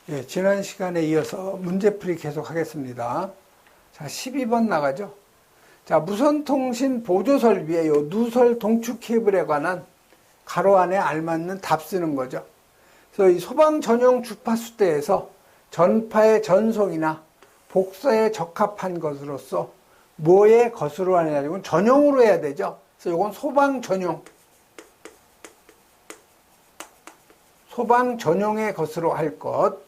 예, 지난 시간에 이어서 문제풀이 계속 하겠습니다. 자, 12번 나가죠. 자, 무선통신 보조설비의 요 누설 동축 케이블에 관한 가로 안에 알맞는 답 쓰는 거죠. 그래서 이 소방 전용 주파수대에서 전파의 전송이나 복사에 적합한 것으로서 뭐의 것으로 하느냐. 이건 전용으로 해야 되죠. 그래서 이건 소방 전용의 것으로 할 것.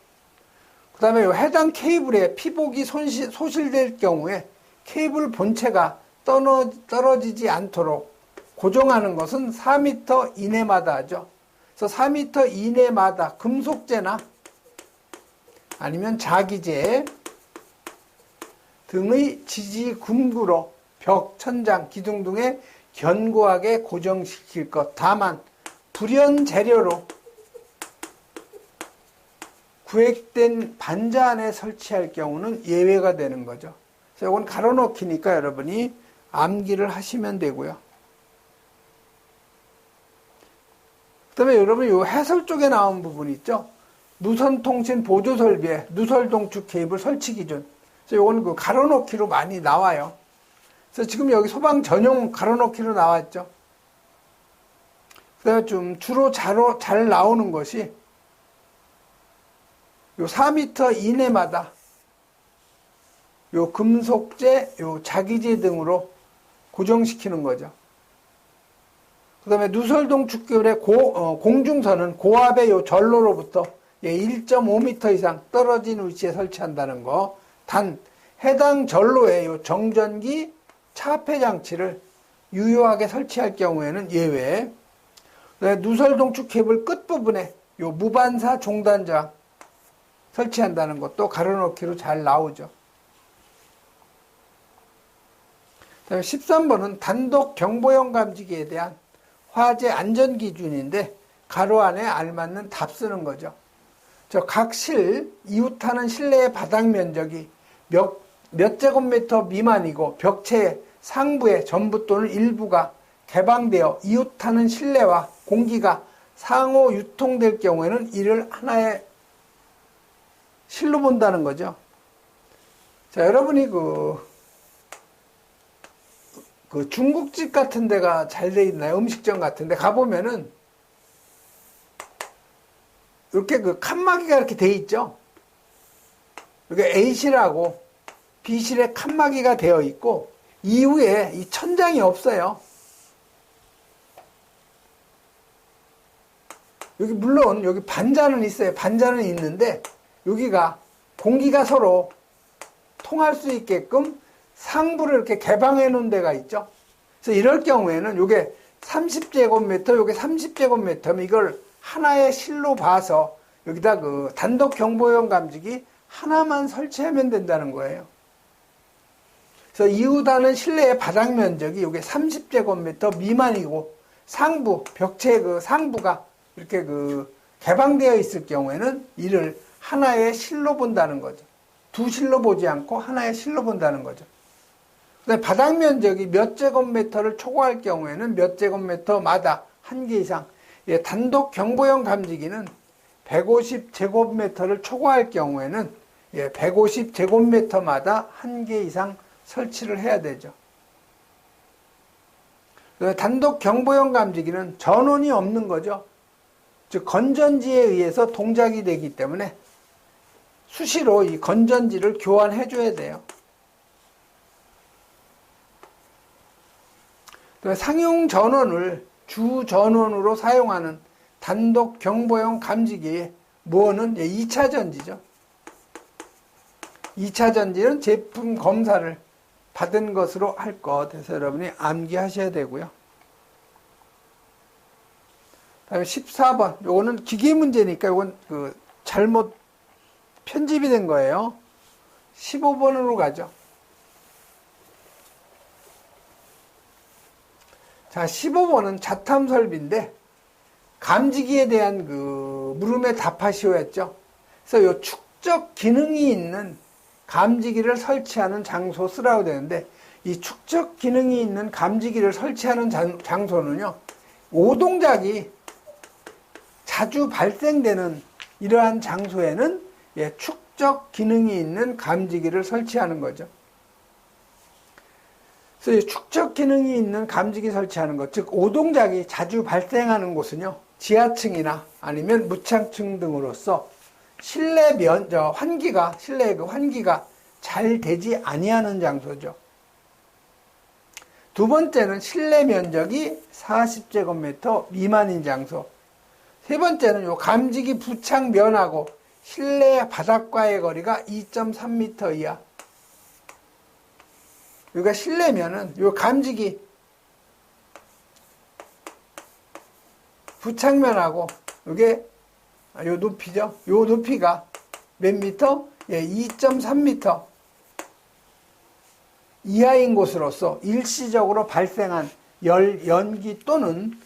그 다음에 해당 케이블에 피복이 소실될 경우에 케이블 본체가 떨어지지 않도록 고정하는 것은 4m 이내마다 하죠. 그래서 4m 이내마다 금속재나 아니면 자기재 등의 지지 군구로 벽, 천장, 기둥 등에 견고하게 고정시킬 것. 다만 불연 재료로 구획된 반자 안에 설치할 경우는 예외가 되는 거죠. 그래서 이건 가로넣기니까 여러분이 암기를 하시면 되고요. 그 다음에 여러분 이 해설 쪽에 나온 부분 있죠. 무선통신 보조설비에 누설동축 케이블 설치 기준. 그래서 이건 그 가로넣기로 많이 나와요. 그래서 지금 여기 소방 전용 가로넣기로 나왔죠. 그 다음에 좀 주로 잘 나오는 것이 요 4m 이내마다 요 금속재, 요 자기재 등으로 고정시키는 거죠. 그 다음에 누설동축 케이블의 공중선은 고압의 요 전로로부터 1.5m 이상 떨어진 위치에 설치한다는 거. 단 해당 전로에 요 정전기 차폐 장치를 유효하게 설치할 경우에는 예외. 누설동축 케이블 끝부분에 요 무반사 종단장 설치한다는 것도 가로넣기로 잘 나오죠. 그다음에 13번은 단독 경보용 감지기에 대한 화재 안전 기준인데 가로 안에 알맞는 답 쓰는 거죠. 각 실 이웃하는 실내의 바닥 면적이 몇 제곱미터 미만이고 벽체 상부의 전부 또는 일부가 개방되어 이웃하는 실내와 공기가 상호 유통될 경우에는 이를 하나의 실로 본다는 거죠. 자, 여러분이 그 중국집 같은 데가 잘 돼 있나요? 음식점 같은 데 가보면은 이렇게 그 칸막이가 이렇게 돼 있죠. 이게 A실하고 B실에 칸막이가 되어 있고 이후에 이 천장이 없어요. 여기 물론 여기 반자는 있어요. 반자는 있는데 여기가 공기가 서로 통할 수 있게끔 상부를 이렇게 개방해 놓은 데가 있죠. 그래서 이럴 경우에는 요게 30제곱미터, 요게 30제곱미터면 이걸 하나의 실로 봐서 여기다 그 단독 경보용 감지기 하나만 설치하면 된다는 거예요. 그래서 이웃하는 실내의 바닥 면적이 요게 30제곱미터 미만이고 상부, 벽체 그 상부가 이렇게 그 개방되어 있을 경우에는 이를 하나의 실로 본다는 거죠. 두 실로 보지 않고 하나의 실로 본다는 거죠. 그다음에 바닥 면적이 몇 제곱미터를 초과할 경우에는 몇 제곱미터마다 한 개 이상. 단독 경보용 감지기는 150제곱미터를 초과할 경우에는 150제곱미터마다 한 개 이상 설치를 해야 되죠. 단독 경보용 감지기는 전원이 없는 거죠. 즉 건전지에 의해서 동작이 되기 때문에 수시로 이 건전지를 교환해 줘야 돼요. 상용 전원을 주 전원으로 사용하는 단독 경보용 감지기의 뭐는 2차 전지죠. 2차 전지는 제품 검사를 받은 것으로 할 것. 그래서 여러분이 암기하셔야 되고요. 다음에 14번. 요거는 기계 문제니까 요건 그 잘못 편집이 된 거예요. 15번으로 가죠. 자, 15번은 자탐 설비인데 감지기에 대한 그 물음에 답하시오였죠. 그래서 요 축적 기능이 있는 감지기를 설치하는 장소 쓰라고 되는데 이 축적 기능이 있는 감지기를 설치하는 장소는요. 오동작이 자주 발생되는 이러한 장소에는 축적 기능이 있는 감지기를 설치하는 거죠. 그래서 이 축적 기능이 있는 감지기 설치하는 것, 즉 오동작이 자주 발생하는 곳은요, 지하층이나 아니면 무창층 등으로서 실내 환기가 잘 되지 아니하는 장소죠. 두 번째는 실내 면적이 40제곱미터 미만인 장소. 세 번째는 요 감지기 부착면하고 실내 바닥과의 거리가 2.3m 이하. 여기가 실내면은 요 감지기 부착면하고 요게 요 높이죠. 요 높이가 몇 미터? 2.3m 이하인 곳으로서 일시적으로 발생한 열, 연기 또는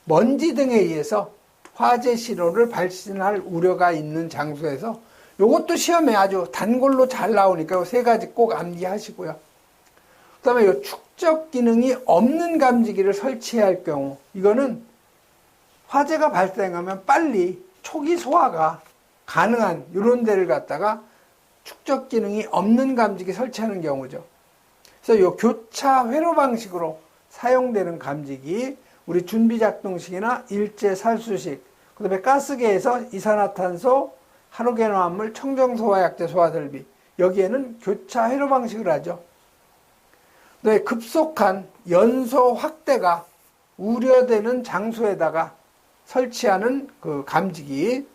먼지 등에 의해서 화재 신호를 발신할 우려가 있는 장소에서, 요것도 시험에 아주 단골로 잘 나오니까 요 세 가지 꼭 암기하시고요. 그 다음에 요 축적 기능이 없는 감지기를 설치해야 할 경우, 이거는 화재가 발생하면 빨리 초기 소화가 가능한 이런 데를 갖다가 축적 기능이 없는 감지기 설치하는 경우죠. 그래서 요 교차 회로 방식으로 사용되는 감지기, 우리 준비작동식이나 일제살수식, 그 다음에 가스계에서 이산화탄소, 할로겐화합물, 청정소화약제 소화설비, 여기에는 교차 회로 방식을 하죠. 그 다음에 급속한 연소 확대가 우려되는 장소에다가 설치하는 그 감지기,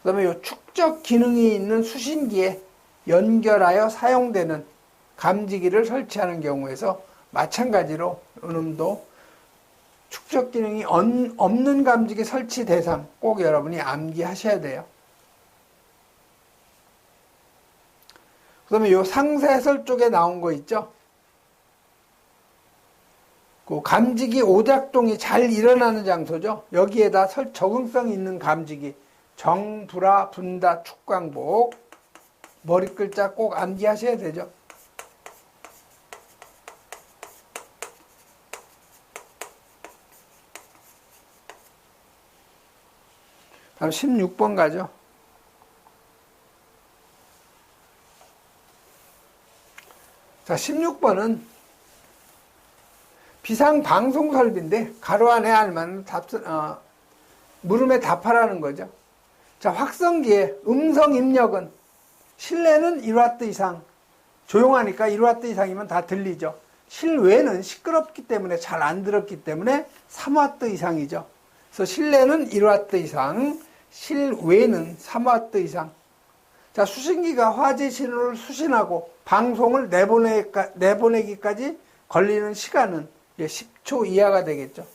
그 다음에 요 축적 기능이 있는 수신기에 연결하여 사용되는 감지기를 설치하는 경우에서 마찬가지로 이놈도 축적 기능이 없는 감지기 설치 대상 꼭 여러분이 암기하셔야 돼요. 그 다음에 요 상세설 쪽에 나온 거 있죠? 그 감지기 오작동이 잘 일어나는 장소죠. 여기에다 적응성 있는 감지기, 정, 불화, 분다, 축광복, 머리 글자 꼭 암기하셔야 되죠. 다음 16번 가죠. 자, 16번은 비상방송 설비인데 가로 안에 알면 물음에 답하라는 거죠. 자, 확성기의 음성 입력은 실내는 1W 이상, 조용하니까 1W 이상이면 다 들리죠. 실외는 시끄럽기 때문에 잘 안 들었기 때문에 3W 이상이죠. 그래서 실내는 1W 이상, 실외는 3W 이상. 자, 수신기가 화재 신호를 수신하고 방송을 내보내기까지 걸리는 시간은 10초 이하가 되겠죠.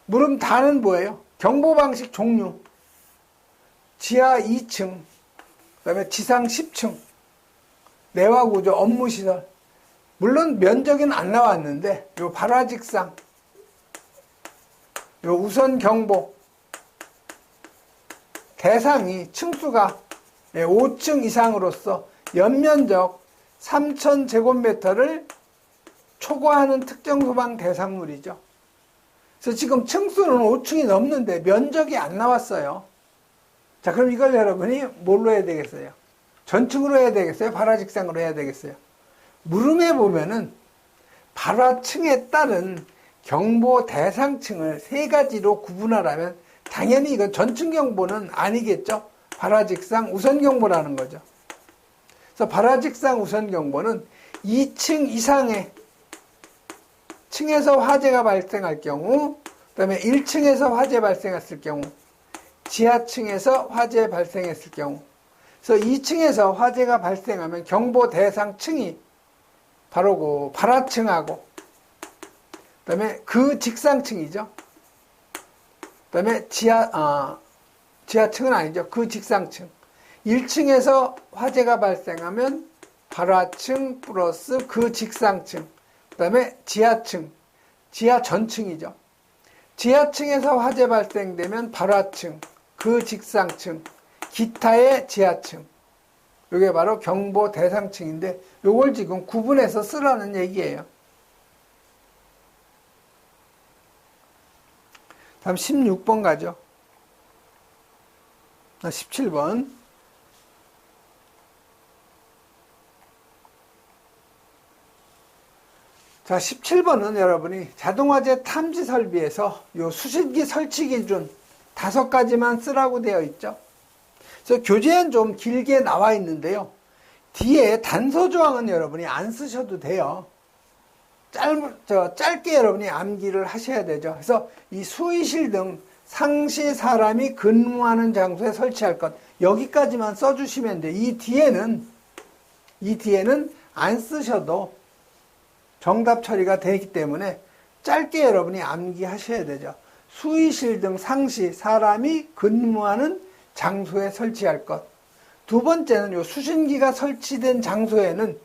물음 다는 뭐예요? 경보 방식 종류. 지하 2층, 그 다음에 지상 10층, 내화구조, 업무시설. 물론 면적은 안 나왔는데, 요 발화직상, 요 우선 경보, 대상이 층수가 5층 이상으로서 연면적 3,000제곱미터를 초과하는 특정 소방 대상물이죠. 그래서 지금 층수는 5층이 넘는데 면적이 안 나왔어요. 자, 그럼 이걸 여러분이 뭘로 해야 되겠어요? 전층으로 해야 되겠어요? 발화직상으로 해야 되겠어요? 물음에 보면은 발화층에 따른 경보 대상층을 세 가지로 구분하라면 당연히 이건 전층 경보는 아니겠죠? 발화직상 우선 경보라는 거죠. 그래서 발화직상 우선 경보는 2층 이상의 층에서 화재가 발생할 경우, 그 다음에 1층에서 화재 발생했을 경우, 지하층에서 화재 발생했을 경우, 그래서 2층에서 화재가 발생하면 경보 대상 층이 바로 그 발화층하고, 그 다음에 그 직상층이죠. 그 다음에 지하층은 아니죠. 그 직상층. 1층에서 화재가 발생하면 발화층 플러스 그 직상층. 그 다음에 지하층, 지하 전층이죠. 지하층에서 화재 발생되면 발화층, 그 직상층, 기타의 지하층. 이게 바로 경보 대상층인데 요걸 지금 구분해서 쓰라는 얘기예요. 다음 16번 가죠. 17번. 자, 17번은 여러분이 자동화재 탐지 설비에서 요 수신기 설치 기준 5가지만 쓰라고 되어 있죠. 그래서 교재엔 좀 길게 나와 있는데요. 뒤에 단서 조항은 여러분이 안 쓰셔도 돼요. 짧게 여러분이 암기를 하셔야 되죠. 그래서 이 수의실 등 상시 사람이 근무하는 장소에 설치할 것, 여기까지만 써주시면 돼요. 이 뒤에는 안 쓰셔도 정답 처리가 되기 때문에 짧게 여러분이 암기하셔야 되죠. 수의실 등 상시 사람이 근무하는 장소에 설치할 것. 두 번째는 요 수신기가 설치된 장소에는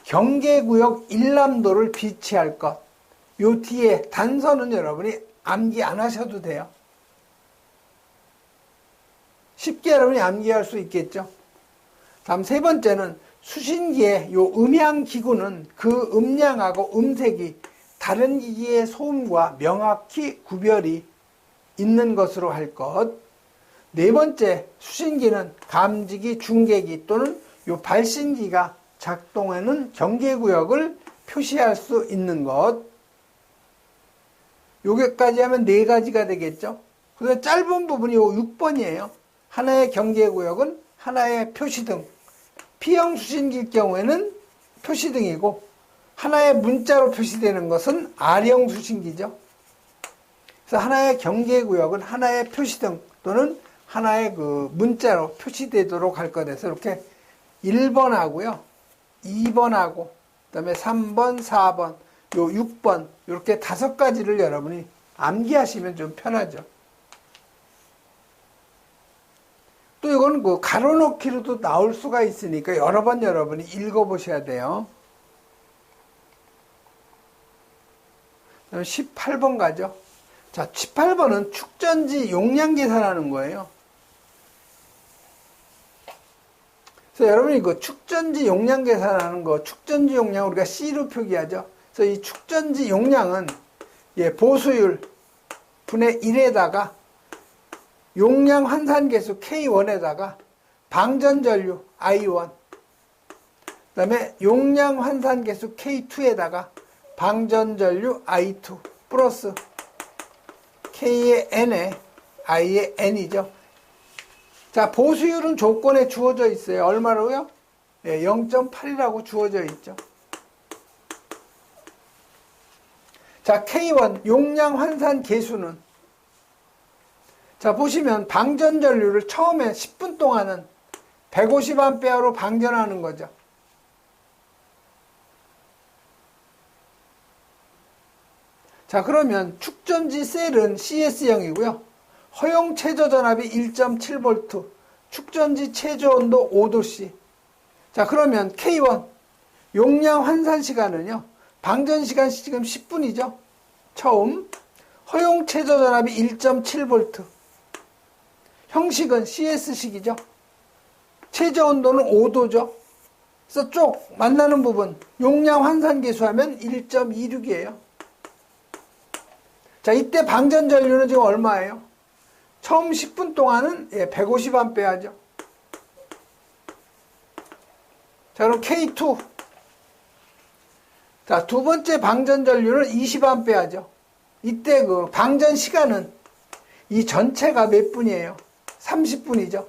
경계구역 일람도를 비치할 것. 요 뒤에 단서는 여러분이 암기 안 하셔도 돼요. 쉽게 여러분이 암기할 수 있겠죠. 다음 세 번째는 수신기의 요 음향기구는 그 음량하고 음색이 다른 기기의 소음과 명확히 구별이 있는 것으로 할 것. 네 번째, 수신기는 감지기, 중계기 또는 요 발신기가 작동하는 경계구역을 표시할 수 있는 것. 여기까지 하면 4가지가 되겠죠. 그래서 짧은 부분이 요 6번이에요. 하나의 경계구역은 하나의 표시등. P형 수신기일 경우에는 표시등이고, 하나의 문자로 표시되는 것은 R형 수신기죠. 그래서 하나의 경계구역은 하나의 표시등 또는 하나의 그 문자로 표시되도록 할 것에서 이렇게 1번하고요, 2번하고, 그 다음에 3번, 4번, 요 6번, 이렇게 5가지를 여러분이 암기하시면 좀 편하죠. 또 이건 그 가로놓기로도 나올 수가 있으니까 여러 번 여러분이 읽어보셔야 돼요. 18번 가죠. 자, 18번은 축전지 용량 계산하는 거예요. 그래서 여러분이 그 축전지 용량 계산하는 거, 축전지 용량 우리가 C로 표기하죠. 그래서 이 축전지 용량은 보수율 분의 1에다가 용량 환산 계수 K1에다가 방전 전류 I1, 그 다음에 용량 환산 계수 K2에다가 방전 전류 I2 플러스 K의 N에 I의 N이죠. 자, 보수율은 조건에 주어져 있어요. 얼마로요? 0.8이라고 주어져 있죠. 자, K1 용량 환산 계수는, 자, 보시면 방전 전류를 처음에 10분 동안은 150A로 방전하는 거죠. 자, 그러면 축전지 셀은 CS형이고요. 허용 최저 전압이 1.7V, 축전지 최저 온도 5°C. 자, 그러면 K1 용량 환산 시간은요, 방전 시간 지금 10분이죠. 처음 허용 최저 전압이 1.7V, 형식은 CS식이죠. 최저 온도는 5도죠. 그래서 쪽 만나는 부분 용량 환산 계수하면 1.26이에요. 자, 이때 방전 전류는 지금 얼마예요? 처음 10분 동안은 150A죠. 자, 그럼 K2. 자, 두 번째 방전 전류는 20A죠. 이때 그 방전 시간은 이 전체가 몇 분이에요? 30분이죠.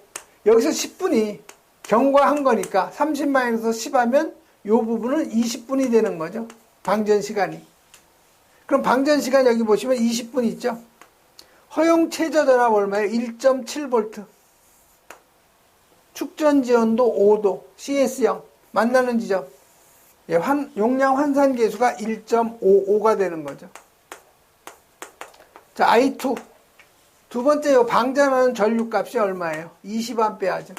여기서 10분이 경과한 거니까 30-10 하면 이 부분은 20분이 되는 거죠. 방전 시간이. 그럼 방전 시간 여기 보시면 20분 있죠. 허용 최저 전압 얼마예요? 1.7V. 축전지 온도 5도. CS형. 만나는 지점. 용량 환산 계수가 1.55가 되는 거죠. 자, I2. 두 번째 요 방전하는 전류 값이 얼마예요? 20A죠.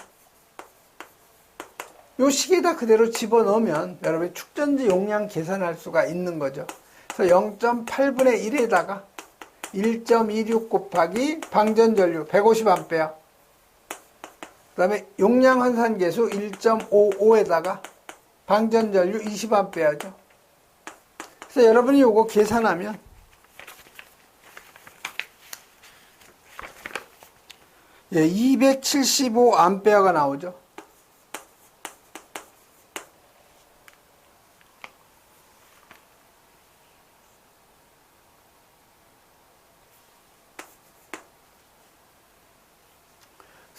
요 식에다 그대로 집어넣으면 여러분이 축전지 용량 계산할 수가 있는 거죠. 그래서 0.8분의 1에다가 1.26 곱하기 방전 전류 150A, 그 다음에 용량 환산 계수 1.55에다가 방전 전류 20A죠. 그래서 여러분이 요거 계산하면 275A가 나오죠.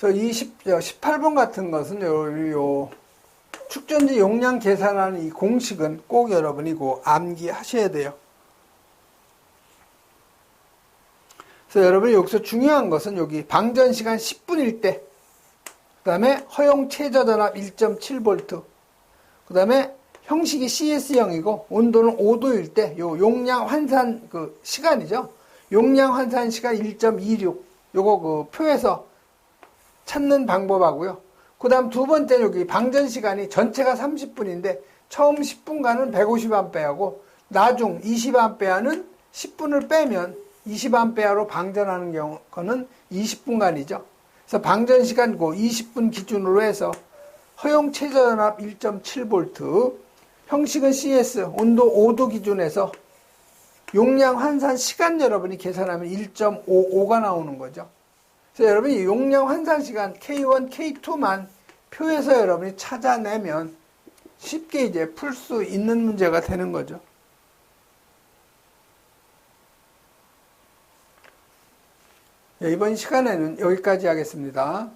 그래서 18번 같은 것은 요 축전지 용량 계산하는 이 공식은 꼭 여러분이 암기하셔야 돼요. 그래서 여러분이 여기서 중요한 것은 여기 방전 시간 10분일 때, 그 다음에 허용 최저 전압 1.7V, 그 다음에 형식이 CS형이고 온도는 5도일 때 요 용량 환산 시간이죠. 용량 환산 시간 1.26. 요거 표에서 찾는 방법하고요. 그 다음 두 번째는 여기 방전 시간이 전체가 30분인데 처음 10분간은 150A하고 나중 20A는 10분을 빼면 20A로 방전하는 경우는 20분간이죠. 그래서 방전 시간 20분 기준으로 해서 허용 최저 전압 1.7V, 형식은 CS, 온도 5도 기준에서 용량 환산 시간 여러분이 계산하면 1.55가 나오는 거죠. 그래서 여러분이 용량 환산 시간 K1, K2만 표에서 여러분이 찾아내면 쉽게 이제 풀 수 있는 문제가 되는 거죠. 이번 시간에는 여기까지 하겠습니다.